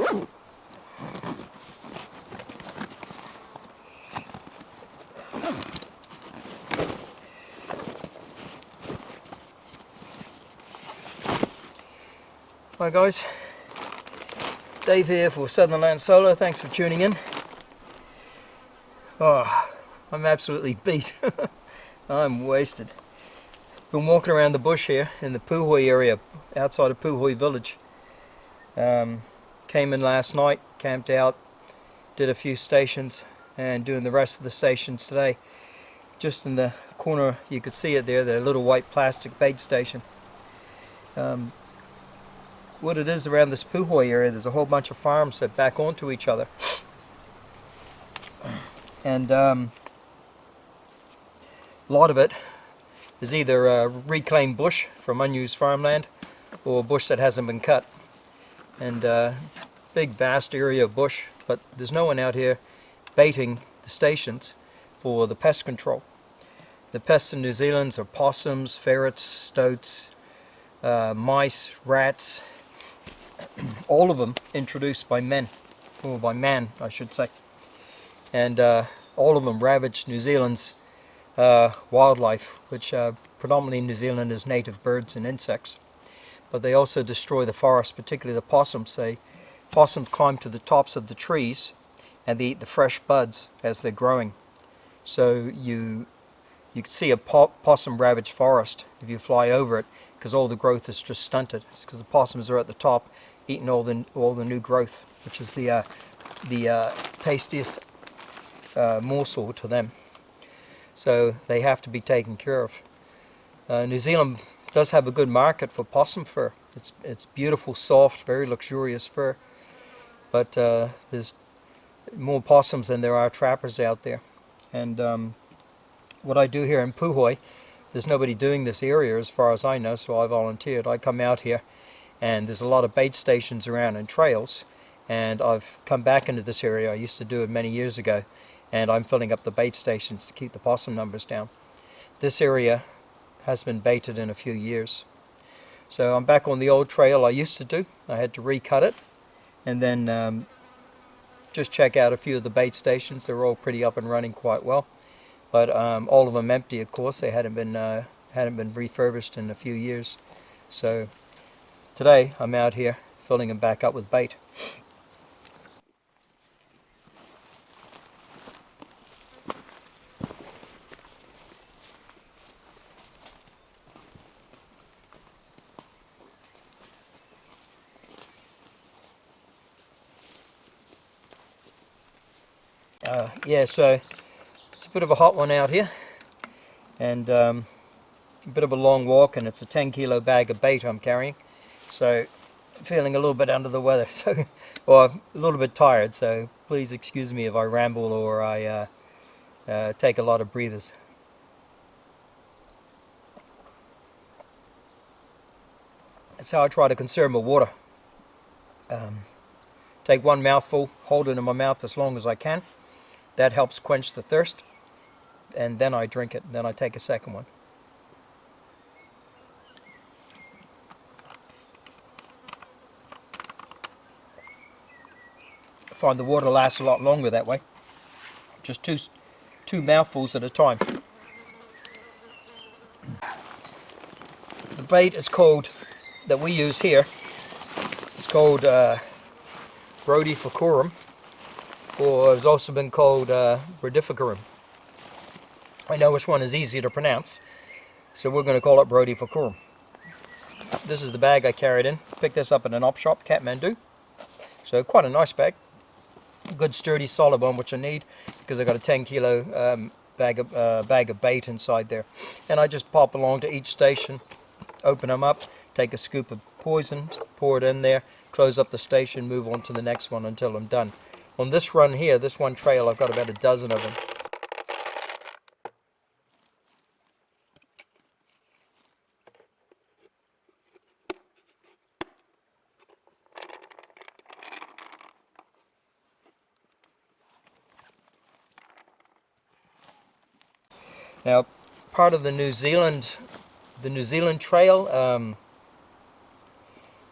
Hi guys, Dave here for Southernland Solar. Thanks for tuning in. Oh, I'm absolutely beat. I'm wasted. Been walking around the bush here in the Puhoi area outside of Puhoi village. Came in last night, camped out, did a few stations, and doing the rest of the stations today. Just in the corner you could see it there, the little white plastic bait station. What it is around this Puhoi area, there's a whole bunch of farms that back onto each other. And a lot of it is either reclaimed bush from unused farmland or bush that hasn't been cut. And big vast area of bush, but there's no one out here baiting the stations for the pest control. The pests in New Zealand are possums, ferrets, stoats, mice, rats, all of them introduced by men, or by man I should say, and all of them ravage New Zealand's wildlife, which predominantly New Zealand is native birds and insects, but they also destroy the forest, particularly the possums. Possums climb to the tops of the trees and they eat the fresh buds as they're growing. So you can see a possum ravaged forest if you fly over it, because all the growth is just stunted. It's because the possums are at the top eating all the new growth, which is the tastiest morsel to them. So they have to be taken care of. New Zealand does have a good market for possum fur. It's beautiful, soft, very luxurious fur. But there's more possums than there are trappers out there. And what I do here in Puhoi, there's nobody doing this area as far as I know, so I volunteered. I come out here and there's a lot of bait stations around and trails, and I've come back into this area. I used to do it many years ago, and I'm filling up the bait stations to keep the possum numbers down. This area has been baited in a few years. So I'm back on the old trail I used to do. I had to recut it and then just check out a few of the bait stations. They're all pretty up and running quite well, but all of them empty, of course. They hadn't been refurbished in a few years. So today I'm out here filling them back up with bait. Yeah, so it's a bit of a hot one out here, and a bit of a long walk, and it's a 10-kilo bag of bait I'm carrying, so feeling a little bit under the weather, so or a little bit tired, so please excuse me if I ramble or I take a lot of breathers. That's how I try to conserve my water. Take one mouthful, hold it in my mouth as long as I can. That helps quench the thirst, and then I drink it, then I take a second one. I find the water lasts a lot longer that way. Just two mouthfuls at a time. The bait is called, that we use here, it's called Rhodiophorus, or it's also been called Rhodiophorus. I know which one is easier to pronounce, so we're going to call it Rhodiophorus. This is the bag I carried in. Picked this up at an op shop, Kathmandu. So quite a nice bag. Good sturdy solid one, which I need because I got a 10-kilo bag of bait inside there. And I just pop along to each station, open them up, take a scoop of poison, pour it in there, close up the station, move on to the next one until I'm done. On this run here, this one trail, I've got about a dozen of them. Now, part of the New Zealand trail,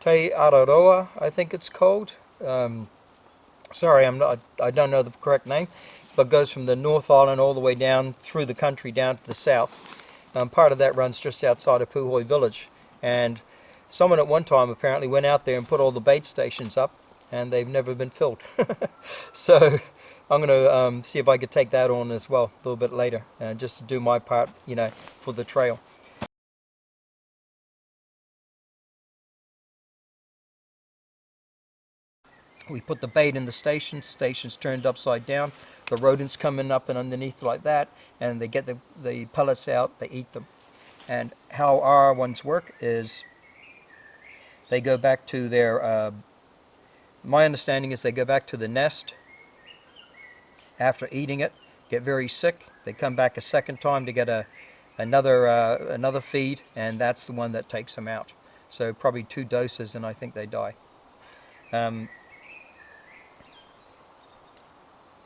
Te Araroa, I think it's called. Sorry, I don't know the correct name, but goes from the North Island all the way down through the country down to the south. Part of that runs just outside of Puhoi village, and someone at one time apparently went out there and put all the bait stations up, and they've never been filled. So I'm going to see if I could take that on as well a little bit later, just to do my part, you know, for the trail. We put the bait in the station's turned upside down, the rodents come in up and underneath like that, and they get the pellets out, they eat them. And how our ones work is they go back to their, my understanding is they go back to the nest after eating it, get very sick, they come back a second time to get another feed, and that's the one that takes them out. So probably 2 doses and I think they die.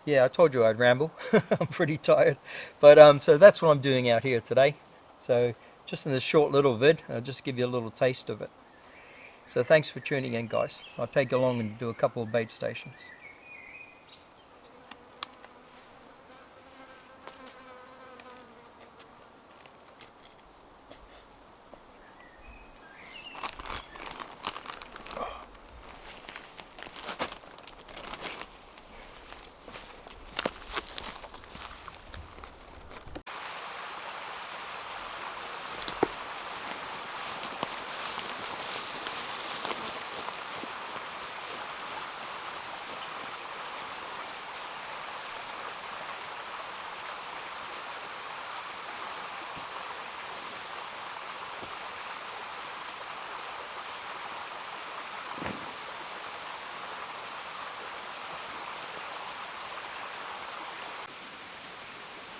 Yeah, I told you I'd ramble. I'm pretty tired. But so that's what I'm doing out here today. So just in this short little vid, I'll just give you a little taste of it. So thanks for tuning in, guys. I'll take you along and do a couple of bait stations.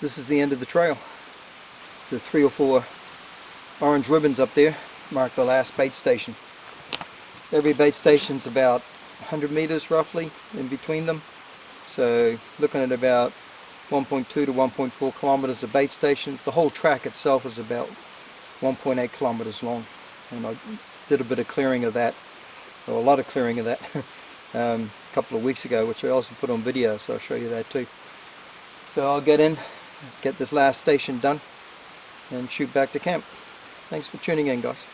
This is the end of the trail. The 3 or 4 orange ribbons up there mark the last bait station. Every bait station's about 100 meters roughly in between them. So looking at about 1.2 to 1.4 kilometers of bait stations. The whole track itself is about 1.8 kilometers long. And I did a bit of clearing of that, or a lot of clearing of that, a couple of weeks ago, which I also put on video, so I'll show you that too. So I'll get in, get this last station done, and shoot back to camp. Thanks for tuning in, guys.